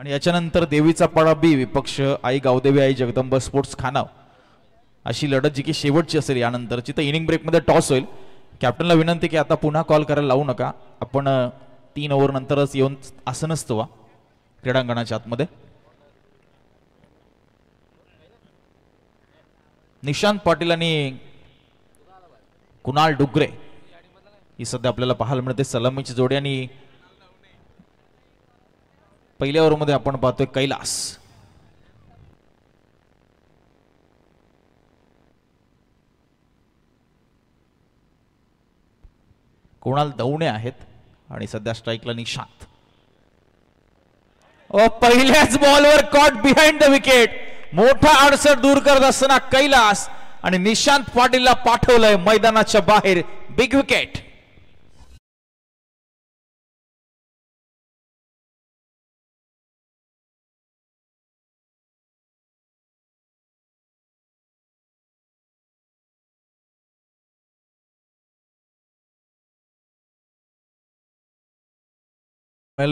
आणि याच्यानंतर देवीचा पाडा बी विपक्ष आई गावदेवी आई जगदंबा स्पोर्ट्स खानाव अशी लढत जी की शेवटची असेल यानंतरची. तर इनिंग ब्रेकमध्ये टॉस होईल. कॅप्टनला विनंती की आता पुन्हा कॉल करायला लावू नका, आपण 3 ओव्हर नंतरच येऊन असं नसतं वा क्रीडांगणाच्या आतमध्ये. निशांत पाटील आणि कुणाल डुगरे ही सध्या आपल्याला पाहायला मिळते सलामीची जोडी. आणि पहिल्या ओव्हरमध्ये आपण पाहतोय कैलास. कुणाल दवणे आहेत आणि सध्या स्ट्राईकला निशांत. पहिल्याच बॉलवर कॉट बिहाइंड द विकेट. मोठा अडसर दूर करत असताना कैलास आणि निशांत पाटीलला पाठवलंय मैदानाच्या बाहेर. Big wicket.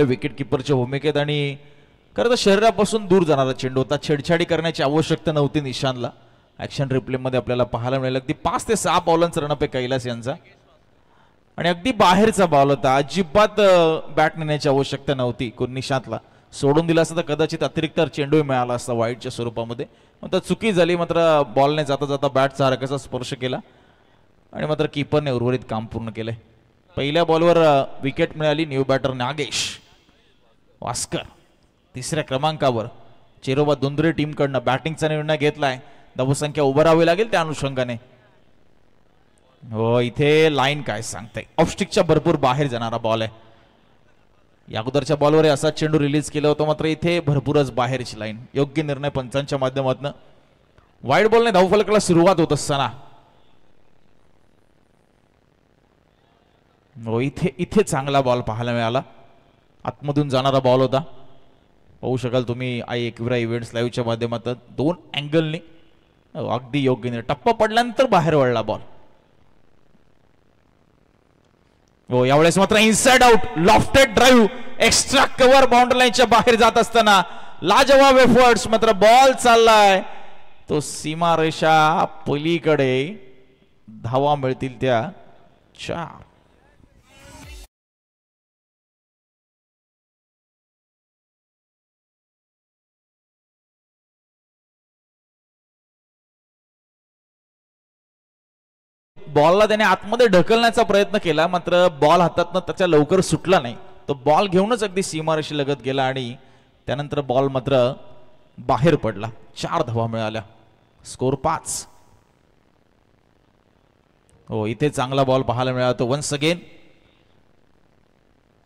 विकेट किपरच्या भूमिकेत आणि खरं तर शरीरापासून दूर जाणारा चेंडू होता. छेडछाडी करण्याची आवश्यकता नव्हती निशांतला. ऍक्शन रिप्ले मध्ये आपल्याला पाहायला मिळालं अगदी 5 ते 6 बॉलांचा रनअप आहे कैलास यांचा आणि अगदी बाहेरचा बॉल होता. अजिबात बॅट नेण्याची आवश्यकता नव्हती. कोण निशांतला सोडून दिला असता तर कदाचित अतिरिक्त चेंडू मिळाला असता वाईडच्या स्वरूपामध्ये. मात्र चुकी झाली. मात्र बॉलने जाता जाता बॅटचा हरकसा स्पर्श केला आणि मात्र कीपरने उर्वरित काम पूर्ण केलंय. पहिल्या बॉलवर विकेट मिळाली. न्यू बॅटर नागेश वास्कर तिसऱ्या क्रमांकावर. चेरोबा दुंद्रे टीमकडनं बॅटिंगचा निर्णय घेतलाय. धावसंख्या उभारावी लागेल त्या अनुषंगाने. हो इथे लाईन काय सांगते. ऑफस्टिकच्या भरपूर बाहेर जाणारा बॉल आहे. या अगोदरच्या बॉलवर असा चेंडू रिलीज केला होता मात्र इथे भरपूरच बाहेरची लाईन. योग्य निर्णय पंचांच्या माध्यमातून. वाईड बॉलने धावफलकाला सुरुवात होत असताना हो इथे चांगला बॉल पाहायला मिळाला. आतमधून जाणारा बॉल होता. पाहू शकाल तुम्ही आई एकविरा इव्हेंट्स लाईव्हच्या माध्यमातून 2 अँगलने अगदी योग्य निर्णय. टप्पा पडल्यानंतर बाहेर वळला बॉल. हो यावेळेस मात्र inside out lofted drive extra cover boundary लाईनच्या बाहेर जात असताना लाजवाब एफर्ट्स. मात्र बॉल चाललाय तो सीमारेषा पलीकडे. धावा मिळतील त्या 4. बॉलला त्याने आतमध्ये ढकलण्याचा प्रयत्न केला मात्र बॉल हातातनं त्याच्या लवकर सुटला नाही. तो बॉल घेऊनच अगदी सीमारेषी लगत गेला आणि त्यानंतर बॉल मात्र बाहेर पडला. 4 धावा मिळाल्या. स्कोर 5. हो इथे चांगला बॉल पाहायला मिळाला. Once again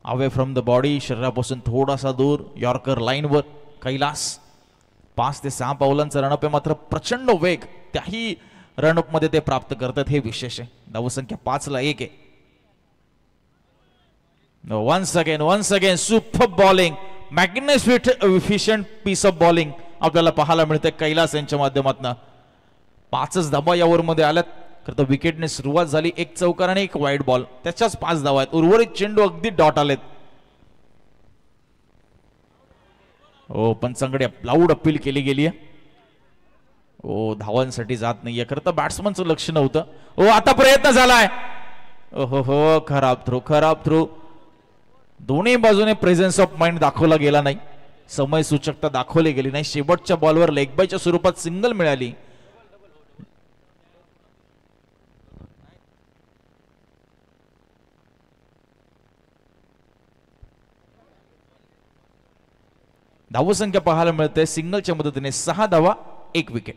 away from the body. शरीरापासून थोडासा दूर यॉर्कर लाईनवर कैलास. 5 ते 6 पावलांचा रनअप आहे मात्र प्रचंड वेग त्याही रनअप मध्ये ते प्राप्त करतात हे विशेष आहे. धावसंख्या 5ला 1 आहे. Once again super bowling. Magnificent piece of bowling आपल्याला पाहायला मिळते कैलास यांच्या माध्यमातून. 5च धाबा या ओव्हरमध्ये आल्यात. खरं तर विकेटने सुरुवात झाली. 1 चौकार आणि 1 वाईड बॉल त्याच्याच 5 धावा आहेत. उर्वरित चेंडू अगदी डॉट आलेत. हो पंचांकडे लाऊड अपील केली गेली आहे. ओ धावांसाठी जात नाहीये. खरं तर बॅट्समनचं लक्ष नव्हतं. ओ आता प्रयत्न झालाय. ओहो हो खराब थ्रो. दोन्ही बाजूने प्रेझेन्स ऑफ माइंड दाखवला गेला नाही. समय सूचकता दाखवली गेली नाही. शेवटच्या बॉलवर लेग बायच्या स्वरूपात सिंगल मिळाली. धावसंख्या पाहायला मिळते सिंगलच्या मदतीने 6 धावा 1 विकेट.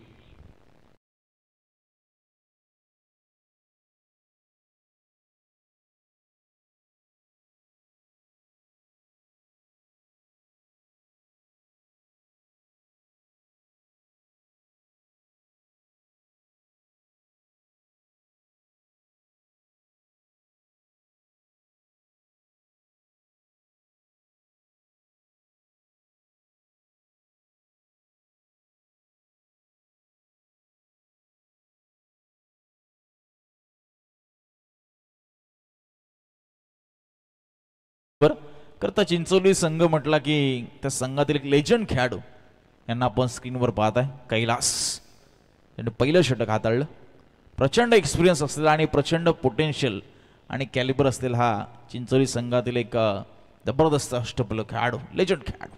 करता चिंचोली संघ म्हटला की त्या संघातील एक लेजंड खेळाडू यांना आपण स्क्रीनवर पाहत आहे, कैलास. त्यांनी पहिलं षटक हाताळलं. प्रचंड एक्सपिरियन्स असलेला आणि प्रचंड पोटेन्शियल आणि कॅलिबर असलेला हा चिंचोली संघातील एक जबरदस्त अष्टपैलू खेळाडू, लेजंड खेळाडू.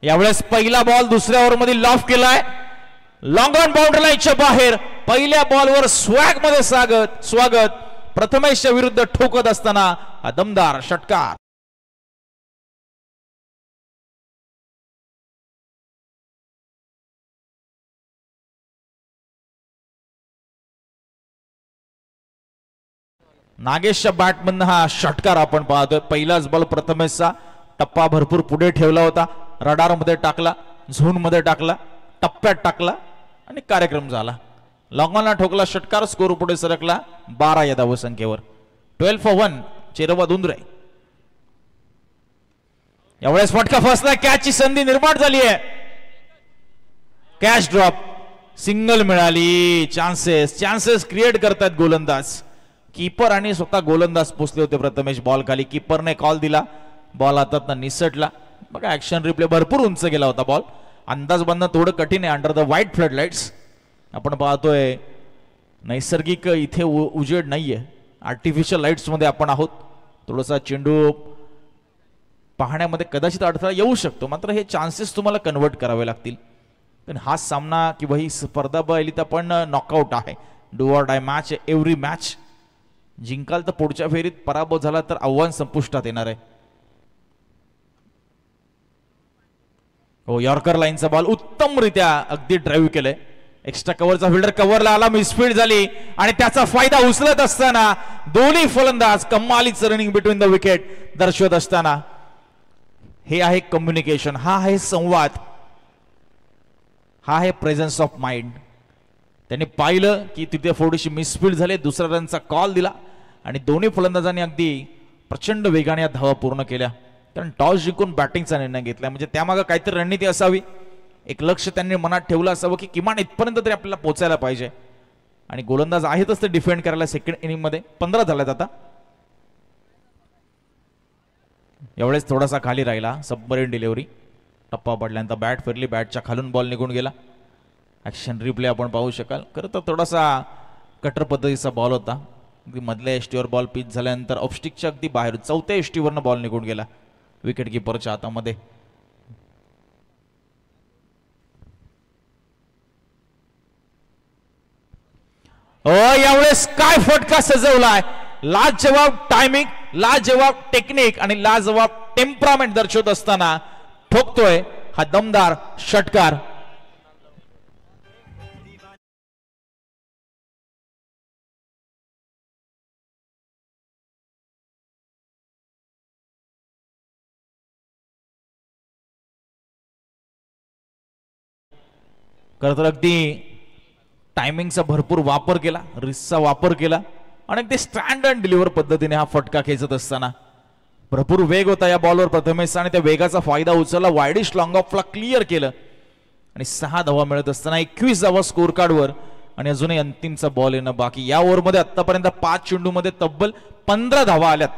यावेळेस पहिला बॉल दुसऱ्या ओव्हरमध्ये लॉफ केलाय, लॉंग ऑन बाउंड्री लाईनच्या बाहेर. पहिल्या बॉलवर स्वॅग मध्ये स्वागत प्रथमेशच्या विरुद्ध ठोकत असताना हा दमदार षटकार. नागेशच्या बॅटमधनं हा षटकार आपण पाहतोय. पहिलाच बॉल प्रथमेशचा, टप्पा भरपूर पुढे ठेवला होता, रडार मध्ये टाकला, झोन मध्ये टाकला, टप्प्यात टाकला आणि कार्यक्रम झाला. लॉंगॉनला ठोकला षटकार, स्कोर पुढे सरकला 12 या धावसंख्येवर. 12 for 1 चेरोबा दुंद्रे. यावेळेस फटका फसला, कॅचची संधी निर्माण झाली आहे. कॅच ड्रॉप, सिंगल मिळाली. चान्सेस क्रिएट करतात गोलंदाज. कीपर आणि स्वतः गोलंदाज पोचले होते प्रथमेश बॉल खाली. कीपरने कॉल दिला, बॉल हातात निसटला. बघा ऍक्शन रिप्ले, भरपूर उंच गेला होता बॉल. अंदाज बांधणं थोडं कठीण आहे under the white flood lights. आपण पाहतोय नैसर्गिक इथे उजेड नाहीये, आर्टिफिशियल लाईट्स मध्ये आपण आहोत. थोडासा चेंडू पाहण्यामध्ये कदाचित अडथळा येऊ शकतो, मात्र हे चान्सेस तुम्हाला कन्वर्ट करावे लागतील. पण हा सामना किंवा ही स्पर्धा पाहिली तर आपण नॉकआउट आहे. Do or die match, every match. जिंकाल तर पुढच्या फेरीत, पराभव झाला तर आव्हान संपुष्टात येणार आहे. हो, यॉर्कर लाईनचा बॉल उत्तमरित्या अगदी ड्राईव्ह केलंय. एक्स्ट्रा कव्हरचा फिल्डर कव्हरला आला, मिसफील्ड झाली आणि त्याचा फायदा उचलत असताना दोन्ही फलंदाज कमालीचं रनिंग बिटवीन द विकेट दर्शवत असताना हे आहे कम्युनिकेशन, हा आहे संवाद, हा आहे प्रेझेन्स ऑफ माइंड. त्यांनी पाहिलं की तिथे थोडीशी मिसफील्ड झाली, दुसऱ्या रनचा कॉल दिला आणि दोन्ही फलंदाजांनी अगदी प्रचंड वेगाने या धावा पूर्ण केल्या. कारण टॉस जिंकून बॅटिंगचा निर्णय घेतला, म्हणजे त्यामागे काहीतरी रणनीती असावी, एक लक्ष त्यांनी मनात ठेवलं असावं की किमान इथपर्यंत तरी आपल्याला पोहोचायला पाहिजे. आणि गोलंदाज आहेतच ते डिफेंड करायला. सेकंड इनिंग मध्ये 15 झाल्यात आता. एवढेच थोडासा खाली राहिला, सबमरीन डिलिव्हरी, टप्पा पडल्यानंतर बॅट फिरली, बॅटच्या खालून बॉल निघून गेला. ऍक्शन रिप्ले आपण पाहू शकाल. खरं तर थोडासा कटर पद्धतीचा बॉल होता. अगदी मधल्या एसटीवर बॉल पिच झाल्यानंतर ऑफस्टिकच्या अगदी बाहेर 4थ्या एसटीवरनं बॉल निघून गेला विकेट किपरच्या हातामध्ये. यावेळेस काय फटका सजवलाय. लाजवाब टायमिंग, लाजवाब टेक्निक आणि लाजवाब टेम्परामेंट दर्शवत असताना ठोकतोय हा दमदार षटकार. खरं तर अगदी टायमिंगचा भरपूर वापर केला, रिस्कचा वापर केला आणि ते स्टँड अँड डिलिव्हर पद्धतीने हा फटका खेचत असताना भरपूर वेग होता या बॉलवर प्रथमेश आणि त्या वेगाचा फायदा उचलला. वाईडिश लॉंग ऑफला क्लिअर केलं आणि 6 धावा मिळत असताना 21 धावा स्कोर कार्डवर आणि अजूनही अंतिमचा बॉल येणं बाकी. या ओव्हरमध्ये आतापर्यंत 5 चेंडूमध्ये तब्बल 15 धावा आल्यात.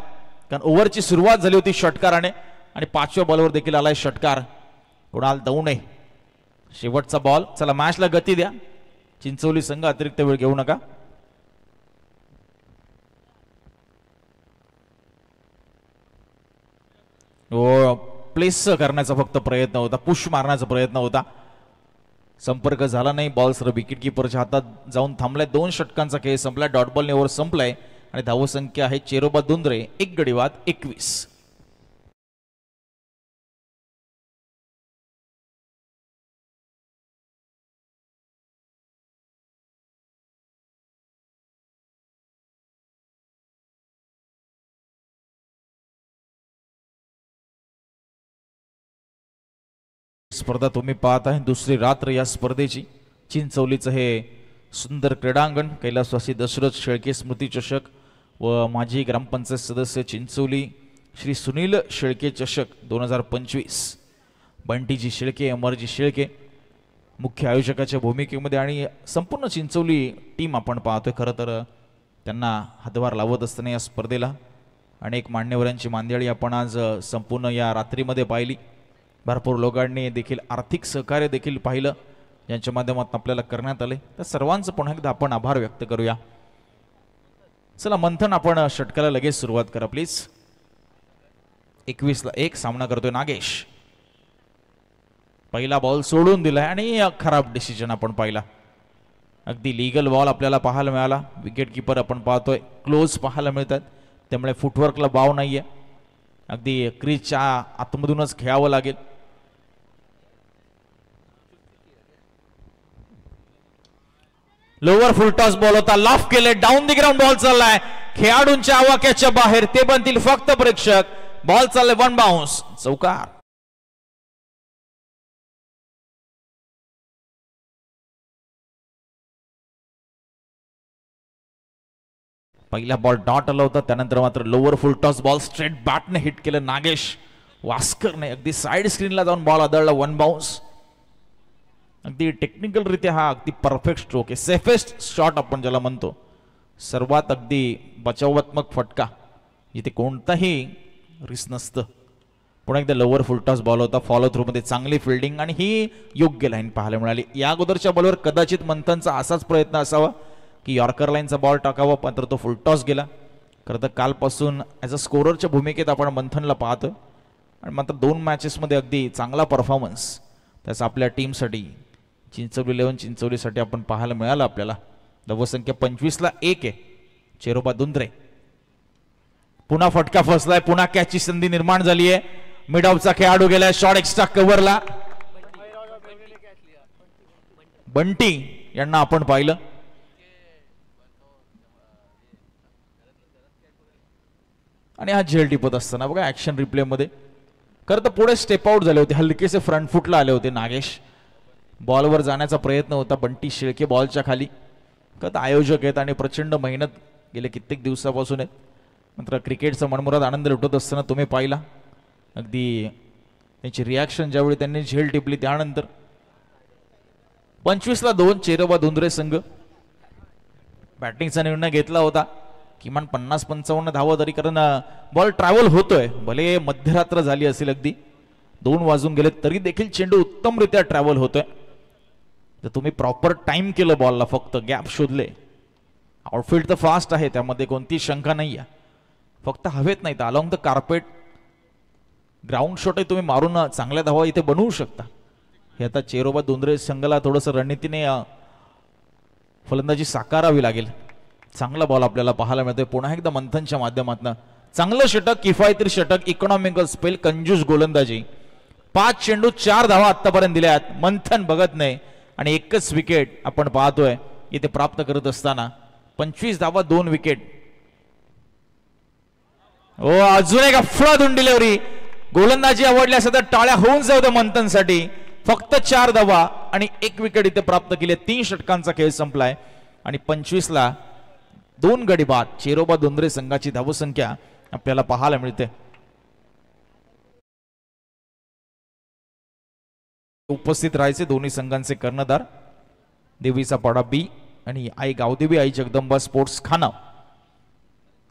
कारण ओव्हरची सुरुवात झाली होती षटकाराने आणि 5व्या बॉलवर देखील आलाय षटकार. कुणाल दौंडे शेवटचा बॉल. चला मॅचला गती द्या. चिंचोली संघ अतिरिक्त वेळ घेऊ नका. प्लेस करण्याचा फक्त प्रयत्न होता, पुश मारण्याचा प्रयत्न होता, संपर्क झाला नाही. बॉल सर विकेट किपरच्या हातात जाऊन थांबलाय. 2 षटकांचा खेळ संपलाय. डॉट बॉलने ओव्हर संपलाय आणि धावसंख्या आहे चेरोबा दुंद्रे 1 गडी बाद 21. स्पर्धा तुम्ही पाहत आहे दुसरी रात्र या स्पर्धेची. चिंचोलीचं हे सुंदर क्रीडांगण, कैलासवासी दशरथ शेळके स्मृती चषक व माजी ग्रामपंचायत सदस्य चिंचोली श्री सुनील शेळके चषक 2025. बंटीजी शेळके, अमरजी शेळके मुख्य आयोजकाच्या भूमिकेमध्ये आणि संपूर्ण चिंचोली टीम आपण पाहतोय. खरं तर त्यांना हातभार लावत असताना या स्पर्धेला अनेक मान्यवरांची मांदियाळी आपण आज संपूर्ण या रात्रीमध्ये पाहिली. भरपूर लोकांनी देखील आर्थिक सहकार्य देखील पाहिलं ज्यांच्या माध्यमातून आपल्याला करण्यात आले. तर सर्वांचं पुन्हा एकदा आपण आभार व्यक्त करूया. चला मंथन, आपण षटकाला लगेच सुरुवात करा प्लीज. 21ला 1 सामना करतोय नागेश. पहिला बॉल सोडून दिलाय आणि खराब डिसिजन आपण पाहिला. अगदी लीगल बॉल आपल्याला पाहायला मिळाला. विकेट किपर आपण पाहतोय क्लोज पाहायला मिळतात, त्यामुळे फुटवर्कला बाव नाहीये. अगदी क्रीजच्या आतमधूनच खेळावं लागेल. लोअर फुलटॉस बॉल होता, लॉफ केले, डाऊन दी ग्राउंड बॉल चाललाय खेळाडूंच्या आवाक्याच्या बाहेर. ते बनतील फक्त प्रेक्षक. बॉल चालले 1 बाउन्स, चौकार. पहिला बॉल डॉट आला होता, त्यानंतर मात्र लोअर फुलटॉस बॉल स्ट्रेट बॅटने हिट केलं नागेश वास्करने. अगदी साइड स्क्रीनला जाऊन बॉल आदळला. 1 बाउन्स. अगदी टेक्निकल रित्या हा अगदी परफेक्ट स्ट्रोक आहे. सेफेस्ट शॉट आपण ज्याला म्हणतो, सर्वात अगदी बचावात्मक फटका जिथे कोणताही रिस्क नसतं. पुन्हा एकदा लोअर फुलटॉस बॉल होता. फॉलो थ्रू मध्ये चांगली फिल्डिंग आणि ही योग्य लाईन पाहायला मिळाली. या अगोदरच्या बॉलवर कदाचित मंथनचा असाच प्रयत्न असावा की यॉर्कर लाईनचा बॉल टाकावा, मात्र तो फुलटॉस गेला. खरं तर कालपासून ॲज अ स्कोररच्या भूमिकेत आपण मंथनला पाहतोय आणि मात्र 2 मॅचेसमध्ये अगदी चांगला परफॉर्मन्स त्याचा आपल्या टीमसाठी, चिंचवली 11 चिंचवलीसाठी आपण पाहायला मिळालं. आपल्याला धावसंख्या 25ला 1 आहे. चेरोबा दुंद्रे. पुन्हा फटका फसलाय, पुन्हा कॅचची संधी निर्माण झाली आहे. मिड ऑफचा खेळाडू गेलाय शॉर्ट एक्स्ट्रा कव्हरला. बंटी यांना आपण पाहिलं. आणि हा झेल टिपत असताना बघा ऍक्शन रिप्ले मध्ये खरं तर पुढे स्टेप आउट झाले होते, हलकेसे फ्रंट फुटला आले होते नागेश. बॉलवर जाण्याचा प्रयत्न होता, बंटी शिळके बॉलच्या खाली. खरं तर आयोजक आहेत आणि प्रचंड मेहनत गेले कित्येक दिवसापासून आहेत. मात्र क्रिकेटचा मनमुराद आनंद लुटत असताना तुम्ही पाहिला अगदी त्यांची रिॲक्शन ज्यावेळी त्यांनी झेल टिपली. त्यानंतर 25ला 2 चेरोबा दुंद्रे संघ बॅटिंगचा निर्णय घेतला होता. किमान 50-55 धावा तरी, कारण बॉल ट्रॅव्हल होतोय. भले मध्यरात्र झाली असेल, अगदी 2 वाजून गेले तरी देखील चेंडू उत्तमरित्या ट्रॅव्हल होतोय. जर तुम्ही प्रॉपर टाइम केलं बॉलला, फक्त गॅप शोधले. आउटफील्ड तर फास्ट आहे, त्यामध्ये कोणती शंका नाही आहे. फक्त हवेत नाही तर along the carpet ground shot तुम्ही मारून चांगल्या धावा इथे बनवू शकता. हे आता चेरोबा दुंद्रे संघाला थोडंसं रणनीतीने फलंदाजी साकारावी लागेल. चांगला बॉल आपल्याला पाहायला मिळतोय पुन्हा एकदा मंथनच्या माध्यमातून. चांगलं षटक, किफायती षटक, इकॉनॉमिकल स्पेल, कंजूस गोलंदाजी. 5 चेंडू 4 धावा आतापर्यंत दिल्या आहेत. मंथन बघत नाही आणि एकच विकेट आपण पाहतोय इथे प्राप्त करत असताना. 25 धावा 2 विकेट. ओ अजून एक अफलातून डिलिव्हरी. गोलंदाजी आवडली असं तर टाळ्या होऊन जाऊ मंथनसाठी. फक्त 4 धावा आणि 1 विकेट इथे प्राप्त केली. 3 षटकांचा खेळ संपलाय आणि 25ला 2 गडी बाद. चेरोबा दुंद्रे संघाची धावसंख्या आपल्याला पाहायला मिळते. उपस्थित राहायचे दोन्ही संघांचे कर्णधार देवीचा पाडा बी आणि आई गावदेवी आई जगदंबा स्पोर्ट्स खाना.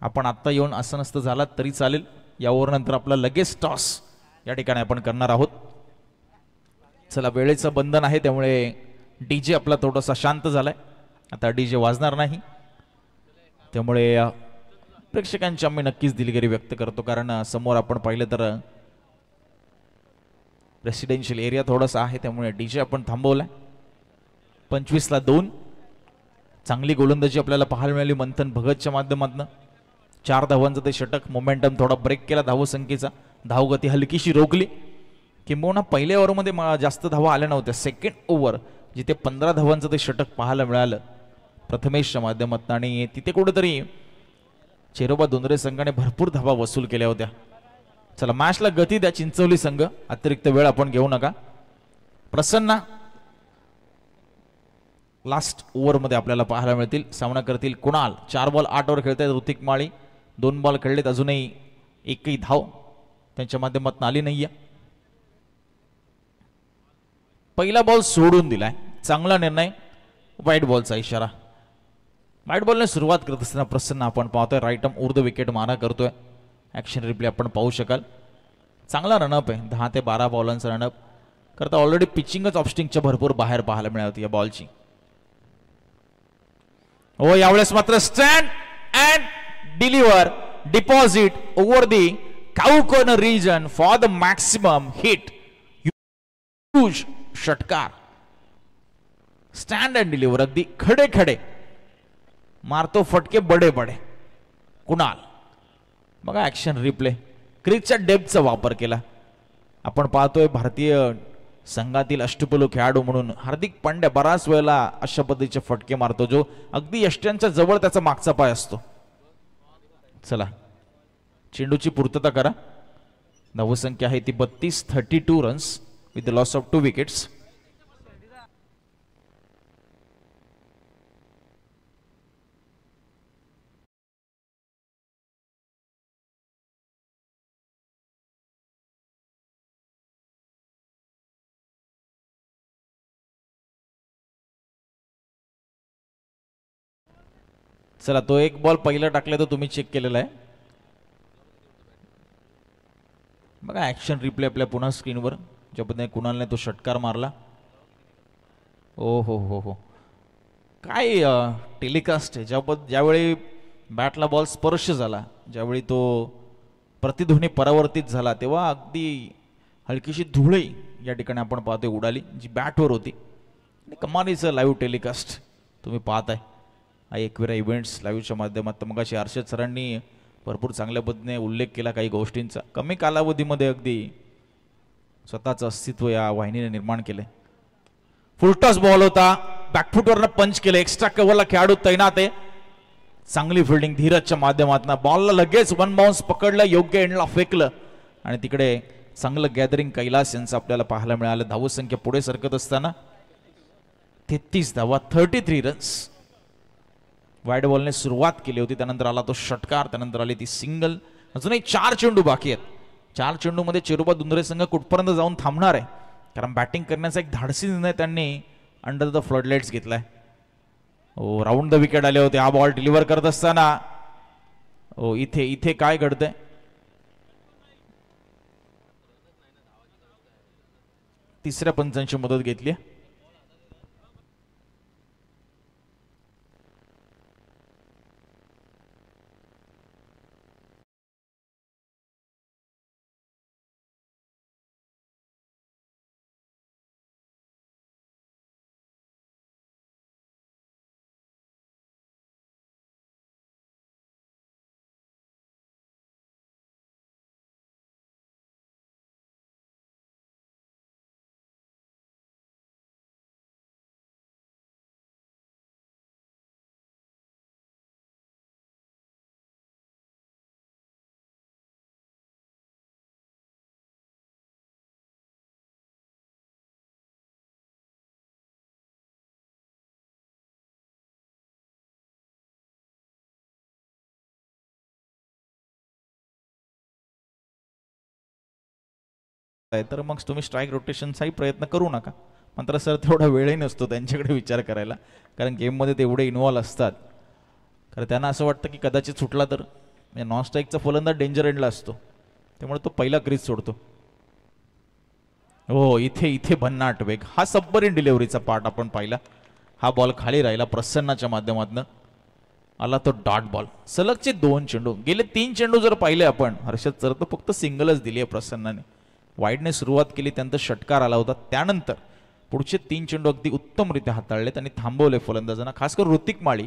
आपण आत्ता येऊन असं नसतं झाला तरी चालेल. यावर नंतर आपला लगेच टॉस या ठिकाणी आपण करणार आहोत. चला, वेळेचं बंधन आहे त्यामुळे डीजे आपला थोडासा शांत झालाय. आता डीजे वाजणार नाही, त्यामुळे प्रेक्षकांची आम्ही नक्कीच दिलगिरी व्यक्त करतो. कारण समोर आपण पाहिलं तर रेसिडेन्शियल एरिया थोडासा आहे, त्यामुळे डीजे आपण थांबवलाय. 25ला 2. चांगली गोलंदाजी आपल्याला पाहायला मिळाली मंथन भगतच्या माध्यमातून. 4 धावांचं ते षटक. मोमेंटम थोडा ब्रेक केला धावसंख्येचा. धावगती हलकीशी रोखली. किंबहुना पहिल्या ओव्हरमध्ये जास्त धावा आल्या नव्हत्या. सेकंड ओव्हर जिथे 15 धावांचं ते षटक पाहायला मिळालं प्रथमेशच्या माध्यमातून आणि तिथे कुठेतरी चेरोबा दुंद्रे संघाने भरपूर धावा वसूल केल्या होत्या. चला, मॅचला गती द्या चिंचवली संघ. अतिरिक्त वेळ आपण घेऊ नका. प्रसन्न लास्ट ओव्हरमध्ये आपल्याला पाहायला मिळतील. सामना करतील कुणाल. 4 बॉल 8 वर खेळतायत ऋतिक माळी. 2 बॉल खेळलेत, अजूनही एकही धाव त्यांच्या माध्यमातून आली नाहीये. पहिला बॉल सोडून दिलाय, चांगला निर्णय. वाईट बॉलचा इशारा. वाईट बॉलने सुरुवात करत असताना प्रसन्न आपण पाहतोय राईट आर्म ऊर्ध्व विकेट मारा करतोय. ॲक्शन रिप्ले आपण पाहू शकाल. चांगला रनअप आहे, 10 ते 12 बॉलांचा रनअप करता. ऑलरेडी पिचिंगच ऑफस्टिंगच्या भरपूर बाहेर पाहायला मिळाली या बॉलची. हो, यावेळेस मात्र stand and deliver deposit over the cow corner region for the maximum hit. Huge षटकार. स्टँड अँड डिलिव्हर, अगदी खडे खडे मारतो फटके बडे बडे कुणाल. बघा ॲक्शन रिप्ले, क्रिकच्या डेप्थचा वापर केला. आपण पाहतोय भारतीय संघातील अष्टपैलू खेळाडू म्हणून हार्दिक पांड्या बराच वेळेला अशा पद्धतीचे फटके मारतो, जो अगदी यष्ट्यांच्या जवळ त्याचा मागचा पाय असतो. चला, चेंडूची पूर्तता करा. धावसंख्या आहे ती 32, 32 runs with the loss of 2 wickets. चला, तो एक बॉल पहिला टाकला तो तुम्ही चेक केलेला आहे. बघा ॲक्शन रिप्ले आपल्या पुन्हा स्क्रीनवर, ज्या पद्धतीने कुणालने तो षटकार मारला. ओ हो हो हो, काय टेलिकास्ट आहे. ज्यावेळी बॅटला बॉल स्पर्श झाला, ज्यावेळी तो प्रतिध्वनी परावर्तित झाला, तेव्हा अगदी हलकीशी धुळे या ठिकाणी आपण पाहतोय उडाली, जी बॅटवर होती. कमालीचं लाईव्ह टेलिकास्ट तुम्ही पाहताय एकविरा इव्हेंट्स लाईव्हच्या माध्यमातून. मग अशी हर्षद सरांनी भरपूर चांगल्या पद्धतीने उल्लेख केला काही गोष्टींचा. कमी कालावधीमध्ये अगदी स्वतःचं अस्तित्व या वाहिनीने निर्माण केले. फुलटॉस बॉल होता, बॅकफुटवरनं पंच केले, एक्स्ट्रा कव्हरला खेळाडू तैनात आहे. चांगली फिल्डिंग धीरजच्या माध्यमातून. बॉलला लगेच 1 बाउन्स पकडलं, योग्य एंडला फेकलं आणि तिकडे चांगलं गॅदरिंग कैलास यांचं आपल्याला पाहायला मिळालं. धावसंख्या पुढे सरकत असताना 33 धावा, 33 रन्स. वाईड बॉलने सुरुवात केली होती, त्यानंतर आला तो षटकार, त्यानंतर आली ती सिंगल. अजूनही 4 चेंडू बाकी आहेत. 4 चेंडूमध्ये चिरोबा दुंद्रे संघ कुठपर्यंत जाऊन थांबणार आहे, कारण बॅटिंग करण्याचा एक धाडसी निर्णय त्यांनी अंडर द फ्लडलाइट्स घेतलाय. ओ, राऊंड द विकेट आले होते. हा बॉल डिलिव्हर करत असताना ओ इथे काय घडतंय. तिसऱ्या पंचांची मदत घेतली. तर मग तुम्ही स्ट्राईक रोटेशनचाही प्रयत्न करू नका. मात्र सर तेवढा वेळही नसतो त्यांच्याकडे विचार करायला, कारण गेममध्ये तेवढे इन्व्हॉल्व असतात. कारण त्यांना असं वाटतं की कदाचित सुटला तर नॉन स्ट्राईकचा फलंदाज डेंजर एंडला असतो, त्यामुळे तो पहिला क्रीज सोडतो. हो, इथे भन्नाट वेग. हा सबमरीन डिलिव्हरीचा पार्ट आपण पाहिला. हा बॉल खाली राहिला प्रसन्नाच्या माध्यमातून. आला तो डॉट बॉल. सलगचे 2 चेंडू, गेले 3 चेंडू जर पाहिले आपण हर्षद सर, तर फक्त सिंगलच दिली आहे प्रसन्नाने. वाईडने सुरुवात केली, त्यानंतर षटकार आला होता. त्यानंतर पुढचे 3 चेंडू अगदी उत्तमरित्या हाताळले त्यांनी, थांबवले फलंदाजांना. खास करून ऋतिक माळी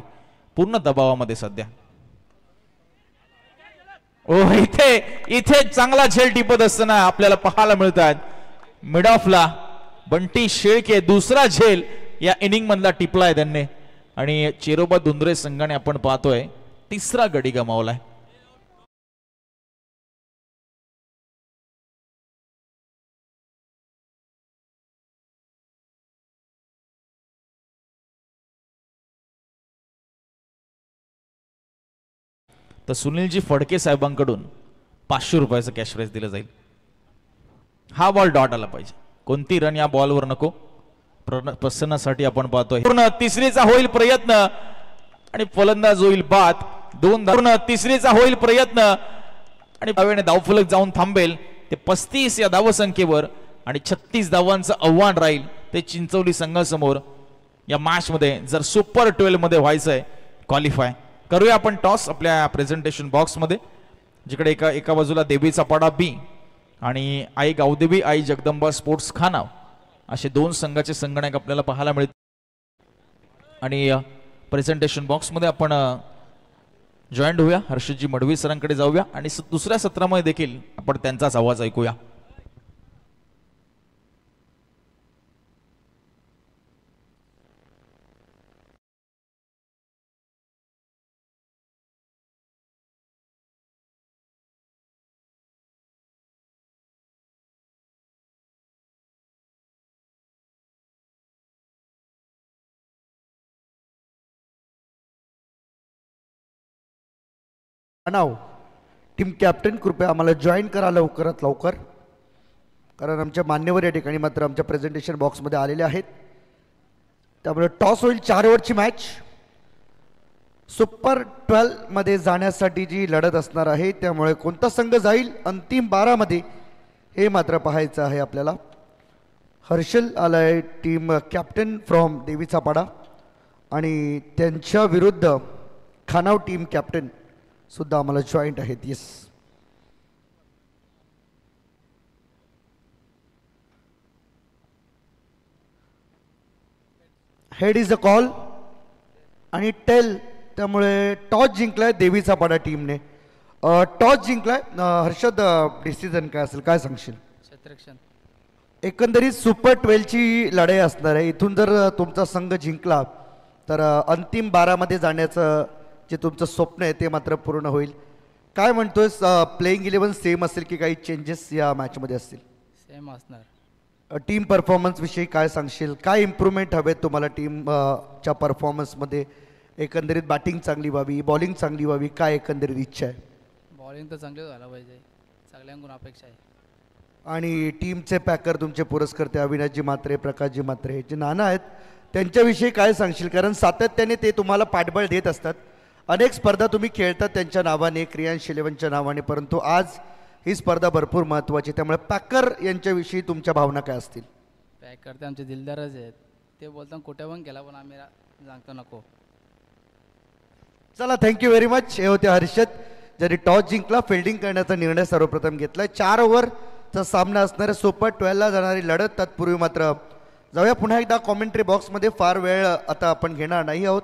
पूर्ण दबावामध्ये सध्या. ओ, इथे चांगला झेल टिपत असताना आपल्याला पाहायला मिळतात मिड ऑफला बंटी शेळके. दुसरा झेल या इनिंग मधला टिपलाय त्यांनी आणि चिरोबा दुंद्रे संघाने आपण पाहतोय तिसरा गडी गमावलाय. तर सुनीलजी फडके साहेबांकडून 500 रुपयाचं कॅश प्राइज दिलं जाईल. हा बॉल डॉट आला पाहिजे, कोणती रन या बॉलवर नको. प्रसन्नासाठी आपण पाहतोय पूर्ण तिसरीचा होईल प्रयत्न आणि फलंदाज होईल बाद. 2 धावा. तिसरीचा होईल प्रयत्न आणि डाव्याने धावफलक जाऊन थांबेल ते 35 या धावसंख्येवर आणि 36 धावांचं आव्हान राहील ते चिंचवली संघासमोर. या मॅच मध्ये जर सुपर 12 मध्ये व्हायचंय क्वालिफाय, करूया आपण टॉस आपल्या प्रेझेंटेशन बॉक्स मध्ये, जिकडे एका बाजूला देवीचा पाडा बी आणि आई गावदेवी आई जगदंबा स्पोर्ट्स खानाव असे दोन संघाचे संगणक आपल्याला पाहायला मिळतील. आणि प्रेझेंटेशन बॉक्स मध्ये आपण जॉईंट होऊया, हर्षदजी मडवी सरांकडे जाऊया आणि दुसऱ्या सत्रामध्ये देखील आपण त्यांचाच आवाज ऐकूया. नाव टीम कॅप्टन कृपया आम्हाला जॉईन करा लवकरात लवकर, कारण आमच्या मान्यवर या ठिकाणी मात्र आमच्या प्रेझेंटेशन बॉक्समध्ये आलेले आहेत. त्यामुळे टॉस होईल 4 ओव्हरची मॅच. सुपर 12 मध्ये जाण्यासाठी जी लढत असणार आहे, त्यामुळे कोणता संघ जाईल अंतिम 12 मध्ये हे मात्र पाहायचं आहे आपल्याला. हर्षल आलाय टीम कॅप्टन फ्रॉम देवीचा पाडा आणि त्यांच्या विरुद्ध खानाव टीम कॅप्टन सुद्धा आम्हाला जॉईंट आहेत. Yes, head is a call आणि टेल. त्यामुळे टॉस जिंकलाय देवीचा पाडा टीमने. टॉस जिंकलाय. हर्षद, डिसिजन काय असेल, काय सांगशील? एकंदरीत सुपर 12 ची लढाई असणार आहे. इथून जर तुमचा संघ जिंकला तर अंतिम 12 मध्ये जाण्याचं जे तुमचं स्वप्न आहे ते मात्र पूर्ण होईल. काय म्हणतोयस, प्लेइंग 11 सेम असेल की काही चेंजेस या मॅचमध्ये असतील? सेम असणार. टीम परफॉर्मन्स विषयी काय सांगशील? काय इम्प्रूव्हमेंट हवेत तुम्हाला टीमच्या परफॉर्मन्समध्ये? एकंदरीत बॅटिंग चांगली व्हावी, बॉलिंग चांगली व्हावी, काय एकंदरीत इच्छा आहे? बॉलिंग तर चांगली व्हायला पाहिजे, सगळ्यांकडून अपेक्षा आहे. आणि टीमचे पॅकर तुमचे पुरस्कर्ते अविनाशजी म्हात्रे, प्रकाशजी म्हात्रे जे नाना आहेत, त्यांच्याविषयी काय सांगशील? कारण सातत्याने ते तुम्हाला पाठबळ देत असतात. अनेक स्पर्धा तुम्ही खेळतात त्यांच्या नावाने, क्रियांश 11च्या नावाने, परंतु आज ही स्पर्धा भरपूर महत्त्वाची. त्यामुळे पॅकर यांच्याविषयी तुमच्या भावना काय असतील? पॅकर ते आमचे दिलदारच आहेत. ते बोलतात कुठे पण केला, पण आम्ही सांगतो नको. चला, थँक्यू व्हेरी मच. हे होते हर्षद, ज्यांनी टॉस जिंकला, फिल्डिंग करण्याचा निर्णय सर्वप्रथम घेतलाय. 4 ओव्हरचा सामना असणाऱ्या सुपर 12 ला जाणारी लढत. तत्पूर्वी मात्र जाऊया पुन्हा एकदा कॉमेंट्री बॉक्समध्ये. फार वेळ आता आपण घेणार नाही आहोत,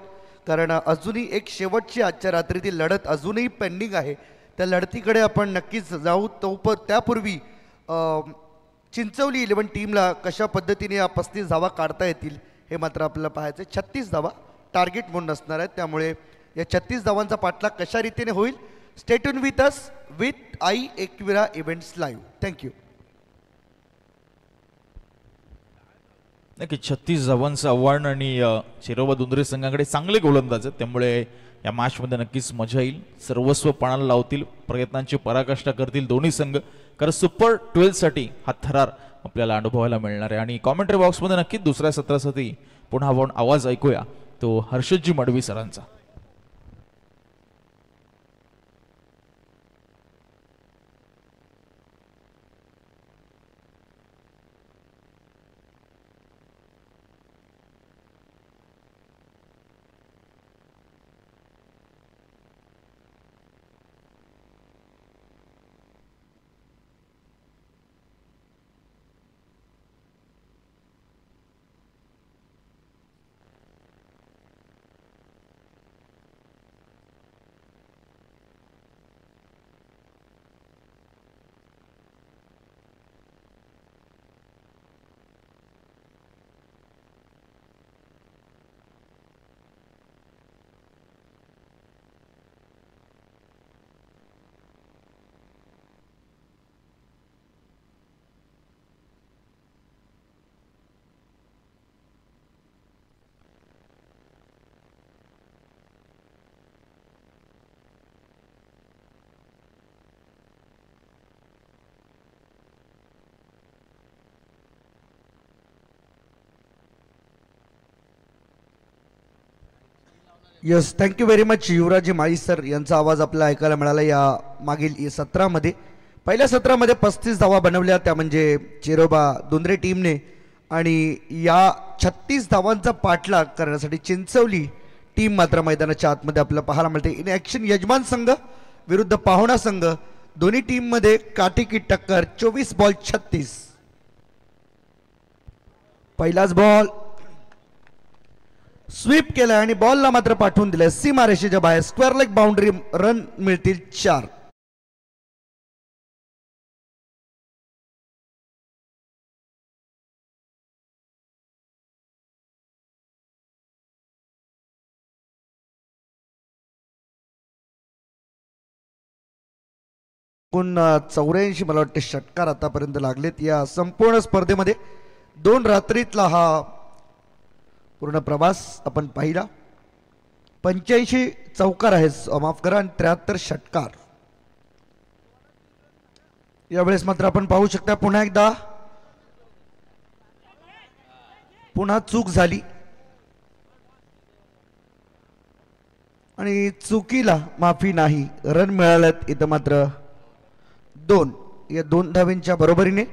कारण अजूनही एक शेवटची आजच्या रात्रीतील लढत अजूनही पेंडिंग आहे. त्या लढतीकडे आपण नक्कीच जाऊ. त्यापूर्वी चिंचवली 11 टीमला कशा पद्धतीने या 35 धावा काढता येतील हे मात्र आपल्याला पाहायचं. 36 धावा टार्गेट म्हणून असणार आहेत. त्यामुळे या 36 धावांचा पाठलाग कशा रीतीने होईल? Stay tune with us with I Ekvira events live. Thank you. नक्की 36 धावांचं आव्हान आणि शिरोबा दुंद्रे संघाकडे चांगले गोलंदाज आहेत, त्यामुळे या मॅचमध्ये नक्कीच मजा येईल. सर्वस्व पणाला लावतील, प्रयत्नांची पराकाष्ठा करतील दोन्ही संघ, कारण सुपर 12 साठी हा थरार आपल्याला अनुभवायला मिळणार आहे. आणि कॉमेंट्री बॉक्समध्ये नक्कीच दुसऱ्या सत्रासाठी पुन्हा आपण आवाज ऐकूया, तो हर्षदजी मडवी सरांचा. यस, थँक्यू व्हेरी मच युवराजी माळी सर यांचा आवाज आपल्याला ऐकायला मिळाला या मागील सत्रामध्ये. पहिल्या सत्रामध्ये 35 धावा बनवल्या त्या म्हणजे चेरोबा दुंद्रे टीमने, आणि या 36 धावांचा पाठलाग करण्यासाठी चिंचवली टीम मात्र मैदानाच्या आतमध्ये आपल्याला पाहायला मिळते. इन ॲक्शन यजमान संघ विरुद्ध पाहुणा संघ, दोन्ही टीममध्ये काटेकी टक्कर. 24 बॉल 36. पहिलाच बॉल स्वीप केलाय आणि बॉलला मात्र पाठवून दिलाय सीमारेषेच्या बाहेर. स्क्वेअर लेग बाउंड्री, रन मिळतील 4. एकूण 84 मला वाटते षटकार आतापर्यंत लागलेत या संपूर्ण स्पर्धेमध्ये. 2 रात्रीतला हा पूर्ण प्रवास आपण पाहिला. 85 चौकार आहे, माफ करा, आणि 73 षटकार. यावेळेस मात्र आपण पाहू शकता पुन्हा एकदा पुन्हा चूक झाली आणि चुकीला माफी नाही. रन मिळाल्यात इथं मात्र 2. या 2 धावेंच्या बरोबरीने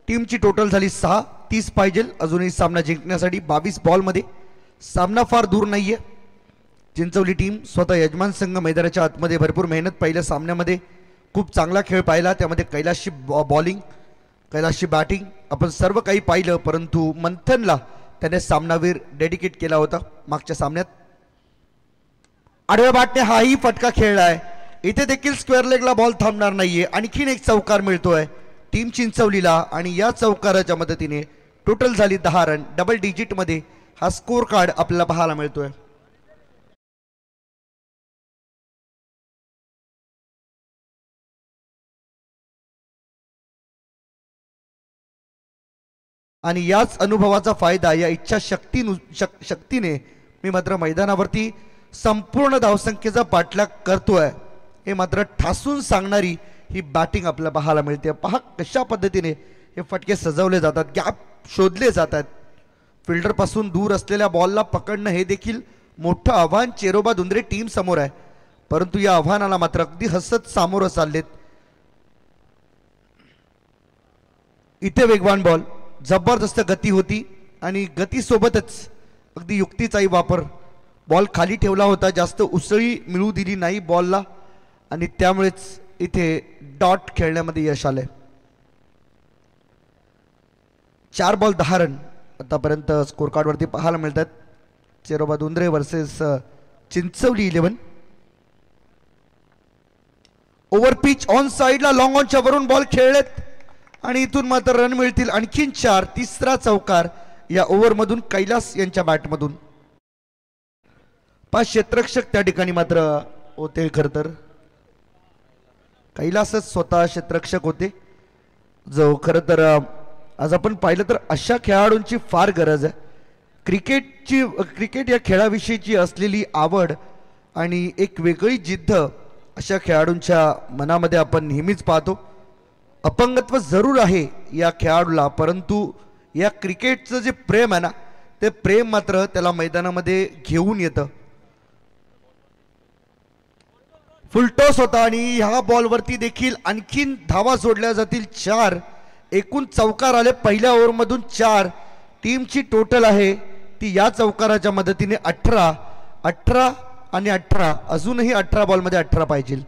टीमची टोटल झाली 6. 30 पाहिजे अजूनही सामना जिंकण्यासाठी. 22 बॉलमध्ये सामना फार दूर नाहीये. चिंचवली टीम स्वतः यजमान संघ मैदानाच्या आतमध्ये भरपूर मेहनत. पहिल्या सामन्यामध्ये खूप चांगला खेळ पाहिला, त्यामध्ये कैलासची बॉलिंग, कैलासची बॅटिंग, आपण सर्व काही पाहिलं. परंतु मंथनला त्याने सामनावीर डेडिकेट केला होता मागच्या सामन्यात. आडव्या बॅटने हाही फटका खेळलाय. इथे देखील स्क्वेअर लेगला बॉल थांबणार नाहीये. आणखीन एक चौकार मिळतोय टीम चिंचवलीला आणि या चौकाराच्या मदतीने टोटल झाली 10 रन. डबल डिजिट मध्ये हा स्कोर कार्ड आपल्याला पाहायला मिळतोय. आणि याच अनुभवाचा फायदा या शक्तीने मी मात्र मैदानावरती संपूर्ण धावसंख्येचा पाठलाग करतोय हे मात्र ठासून सांगणारी ही बॅटिंग आपल्याला पाहायला मिळते. पहा कशा पद्धतीने हे फटके सजवले जातात, गॅप शोधले जातात. फिल्डर पासून दूर असलेल्या बॉलला पकडणं हे देखील मोठं आव्हान चेरोबा दुंद्रे टीम समोर आहे. परंतु या आव्हानाला मात्र अगदी हसत सामोरं चाललेत. इथे वेगवान बॉल, जबरदस्त गती होती आणि गतीसोबतच अगदी युक्तीचाही वापर. बॉल खाली ठेवला होता, जास्त उसळी मिळू दिली नाही बॉलला आणि त्यामुळेच इथे डॉट खेळण्यामध्ये यश आलंय. 4 बॉल 10 रन आतापर्यंत स्कोर कार्डवरती पाहायला मिळतात. Cheroba Dundre versus Chinchwali 11. Over pitch on साइडला लॉंग ऑनच्या वरून बॉल खेळलेत आणि इथून मात्र रन मिळतील आणखीन 4. तिसरा चौकार या ओव्हरमधून कैलास यांच्या बॅटमधून. 5 क्षेत्ररक्षक त्या ठिकाणी मात्र होते. खरं तर कैलासच स्वतः क्षेत्ररक्षक होते, जो खरं तर आज आपण पाहिलं तर अशा खेळाडूंची फार गरज आहे. क्रिकेट या खेळाविषयीची असलेली आवड आणि एक वेगळी जिद्द अशा खेळाडूंच्या मनामध्ये आपण नेहमीच पाहतो. अपंगत्व जरूर आहे या खेळाडूला, परंतु या क्रिकेटचं जे प्रेम आहे ना, ते प्रेम मात्र त्याला मैदानामध्ये घेऊन येतं. फुलटॉस होता आणि ह्या बॉलवरती देखील आणखीन धावा जोडल्या जातील 4. एकूण चौकार आले पहिल्या ओव्हरमधून 4. टीमची टोटल आहे ती या चौकाराच्या मदतीने 18. 18 आणि 18, अजूनही 18 बॉलमध्ये 18 पाहिजे.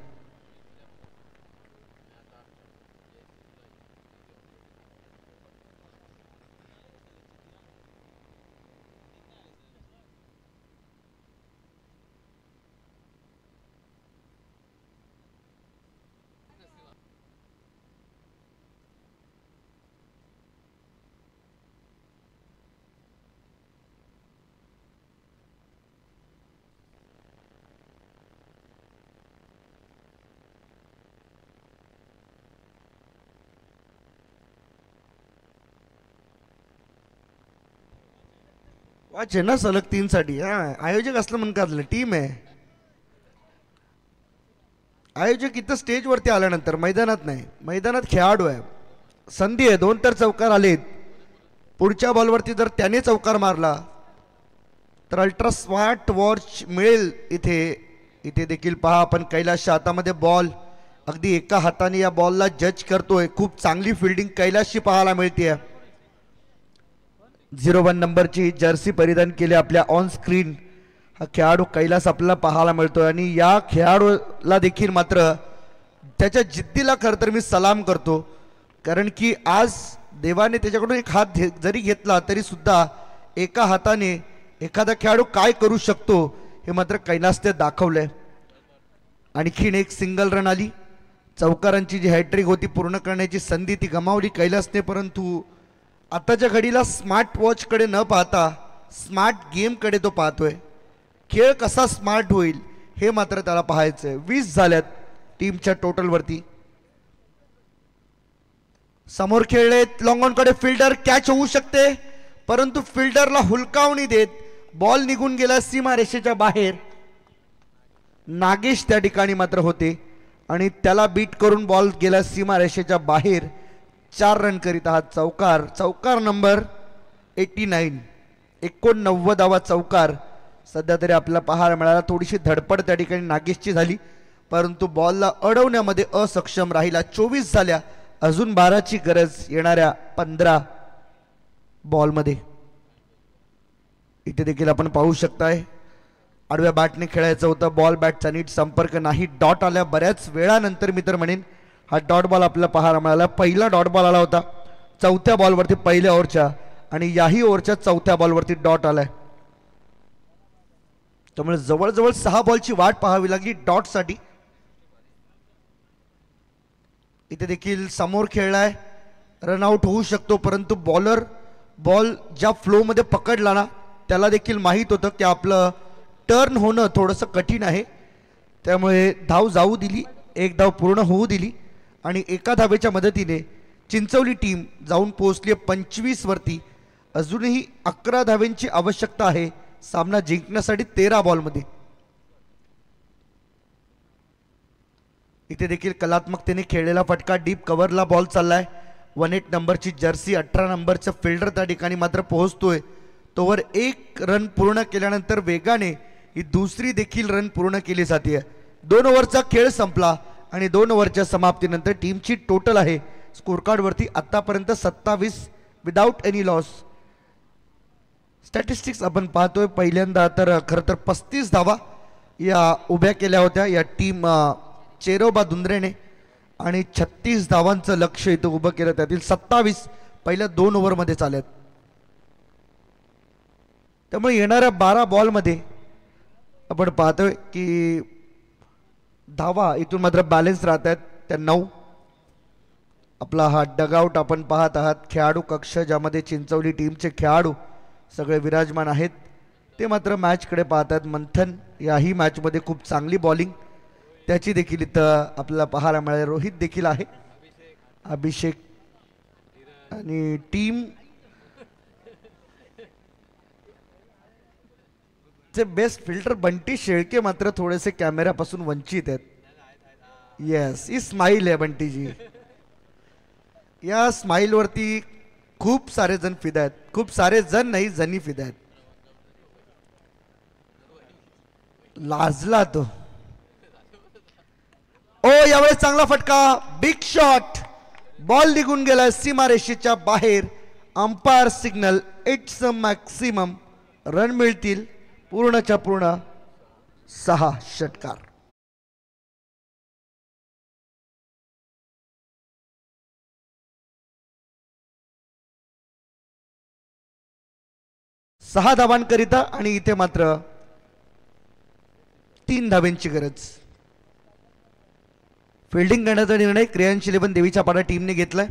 वाचे ना सलग 3 साठी. आयोजक असलं म्हणून टीम आहे. आयोजक इथं स्टेजवरती आल्यानंतर मैदानात नाही, मैदानात खेळाडू आहे. संधी आहे, 2 तर चौकार आलेत. पुढच्या बॉलवरती जर त्याने चौकार मारला तर अल्ट्रा स्मार्ट वॉच मिळेल इथे. इथे देखील पहा आपण कैलासच्या हातामध्ये बॉल, अगदी एका हाताने या बॉलला जज करतोय. खूप चांगली फिल्डिंग कैलासची पाहायला मिळते. 01 नंबरची जर्सी परिधान केली आपल्या ऑन स्क्रीन हा खेळाडू कैलास आपल्याला पाहायला मिळतोय. आणि या खेळाडूला देखील मात्र त्याच्या जिद्दीला खरं तर मी सलाम करतो, कारण की आज देवाने त्याच्याकडून एक हात जरी घेतला तरी सुद्धा एका हाताने एखादा खेळाडू काय करू शकतो हे मात्र कैलासने दाखवलंय. आणखीन एक सिंगल रन आली. चौकारांची जी हॅट्रिक होती पूर्ण करण्याची संधी ती गमावली कैलासने. परंतु आताच्या घडीला स्मार्ट वॉचकडे न पाहता स्मार्ट गेमकडे तो पाहतोय. खेळ कसा स्मार्ट होईल हे मात्र त्याला पाहायचंय. 20 झाल्यात टीमच्या टोटलवरती. समोर खेळलेत लॉंग ऑनकडे फिल्डर, कॅच होऊ शकते परंतु फिल्डरला हुलकावणी देत बॉल निघून गेला सीमा रेषेच्या बाहेर. नागेश त्या ठिकाणी मात्र होते आणि त्याला बीट करून बॉल गेला सीमा रेषेच्या बाहेर. 4 रन करीत आहात. चौकार, चौकार नंबर 89, 89वा चौकार सध्या तरी आपल्याला पाहायला मिळाला. थोडीशी धडपड त्या ठिकाणी नागेशची झाली परंतु बॉलला अडवण्यामध्ये असक्षम राहिला. 24 झाल्या, अजून 12ची गरज येणाऱ्या 15 बॉलमध्ये. इथे देखील आपण पाहू शकताय आडव्या बॅटने खेळायचं होतं. बॉल बॅटचा नीट संपर्क नाही. डॉट आल्या बऱ्याच वेळानंतर मी तर म्हणेन हा डॉट बॉल आपल्याला पाहायला मिळाला. पहिला डॉट बॉल आला होता 4थ्या बॉलवरती पहिल्या ओव्हरच्या, आणि याही ओव्हरच्या 4थ्या बॉलवरती डॉट आलाय. त्यामुळे जवळजवळ 6 बॉलची वाट पाहावी लागली डॉटसाठी. इथे देखील समोर खेळलाय, रनआउट होऊ शकतो परंतु बॉलर बॉल ज्या फ्लोमध्ये पकडला ना त्याला देखील माहीत होतं की आपलं टर्न होणं थोडंसं कठीण आहे. त्यामुळे धाव जाऊ दिली, एक धाव पूर्ण होऊ दिली आणि एका धावेच्या मदतीने चिंचवली टीम जाऊन पोहोचली 25 वरती. अजूनही 11 धावेंची आवश्यकता आहे सामना जिंकण्यासाठी 13 बॉलमध्ये. इथे देखील कलात्मकतेने खेळलेला फटका, डीप कव्हरला बॉल चाललाय. 18 नंबरची जर्सी 18 नंबरचा फिल्डर त्या ठिकाणी मात्र पोहोचतोय. तोवर 1 रन पूर्ण केल्यानंतर वेगाने ही दुसरी देखील रन पूर्ण केली जाते. 2 ओव्हरचा खेळ संपला आणि 2 ओव्हरच्या समाप्तीनंतर टीमची टोटल आहे स्कोरकार्डवरती आतापर्यंत 27 विदाउट एनी लॉस. स्टॅटिस्टिक्स आपण पाहतोय पहिल्यांदा तर खरं तर 35 धावा या उभ्या केल्या होत्या या टीम चेरोबा दुंद्रेने आणि 36 धावांचं लक्ष इथं उभं केलं. त्यातील 27 पहिल्या 2 ओव्हरमध्ये चालत. त्यामुळे येणाऱ्या 12 बॉलमध्ये आपण पाहतोय की धावा इथून मात्र बॅलन्स राहत आहेत त्या 9. आपला हा डगआउट आपण पाहत आहात. खेळाडू कक्ष ज्यामध्ये चिंचवली टीमचे खेळाडू सगळे विराजमान आहेत ते मात्र मॅचकडे पाहतात. मंथन याही मॅचमध्ये खूप चांगली बॉलिंग त्याची देखील इथं आपल्याला पाहायला मिळाले. रोहित देखील आहे, अभिषेक आणि टीम चे बेस्ट फिल्डर बंटी शेळके मात्र थोडेसे कॅमेऱ्यापासून वंचित आहेत. येस, ही स्माइल आहे बंटीजी. या स्माइल वरती खूप सारे जण फिदा आहेत. खूप सारे जण नाही, जणी फिदा आहेत. लाजला तो. ओ यावेळेस चांगला फटका, बिग शॉट, बॉल निघून गेला सीमारेषेच्या बाहेर. Umpire signal, it's a maximum. Run मिळतील पूर्णच्या पूर्ण 6 षटकार. सहा धावांकरिता आणि इथे मात्र 3 धावांची गरज. फिल्डिंग करण्याचा निर्णय क्रियांश 11 देवीच्या पाडा टीमने घेतलाय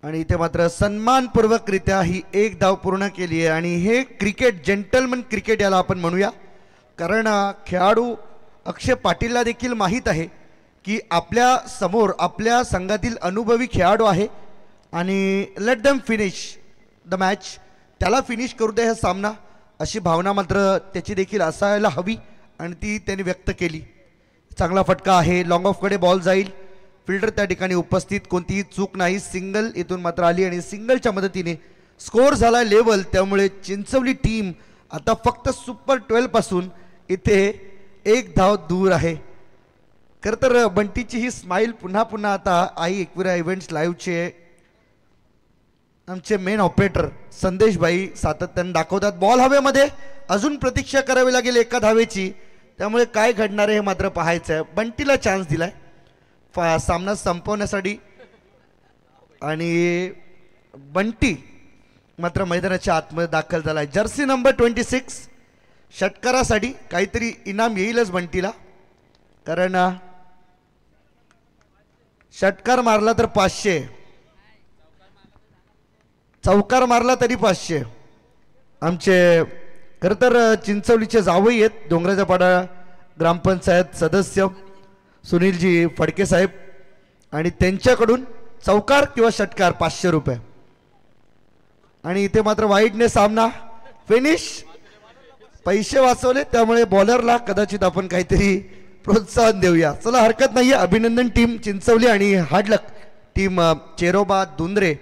आणि इथे मात्र सन्मानपूर्वकरित्या ही 1 धाव पूर्ण केली आहे. आणि हे क्रिकेट, जेंटलमन क्रिकेट याला आपण म्हणूया, कारण खेळाडू अक्षय पाटीलला देखील माहीत आहे की आपल्या समोर आपल्या संघातील अनुभवी खेळाडू आहे आणि let them finish the match, त्याला फिनिश करू दे हा सामना, अशी भावना मात्र त्याची देखील असायला हवी आणि ती त्यांनी व्यक्त केली. चांगला फटका आहे, लॉंग ऑफकडे बॉल जाईल. फिल्डर त्या ठिकाणी उपस्थित, कोणतीही चूक नाही. सिंगल इथून मात्र आली आणि सिंगलच्या मदतीने स्कोर झाला लेवल, त्यामुळे चिंचवली टीम आता फक्त सुपर 12 पासून इथे 1 धाव दूर आहे. खरं तर बंटीची ही स्माईल पुन्हा पुन्हा आता आई एकविरा इव्हेंट्स लाईव्हचे आमचे मेन ऑपरेटर संदेश भाई सातत्याने दाखवतात. बॉल हवेमध्ये, अजून प्रतीक्षा करावी लागेल एका धावेची, त्यामुळे काय घडणार आहे हे मात्र पाहायचं आहे. बंटीला चान्स दिलाय सामना संपवण्यासाठी आणि बंटी मात्र मैदानाच्या आतमध्ये दाखल झालाय. जर्सी नंबर 26 षटकारासाठी काहीतरी इनाम येईलच बंटीला, कारण षटकार मारला तर 500, चौकार मारला तरी 500. आमचे खरं तर चिंचवलीचे जावई आहेत डोंगराच्या पाडा ग्रामपंचायत सदस्य सुनीलजी फडके साहेब, आणि त्यांच्याकडून चौकार किंवा षटकार 500 रुपये. आणि इथे मात्र वाईटने सामना फिनिश, पैसे वाचवले, त्यामुळे बॉलरला कदाचित आपण काहीतरी प्रोत्साहन देऊया. चला हरकत नाहीये. अभिनंदन टीम चिंचवली आणि हार्ड लक टीम चेरोबा दुंद्रे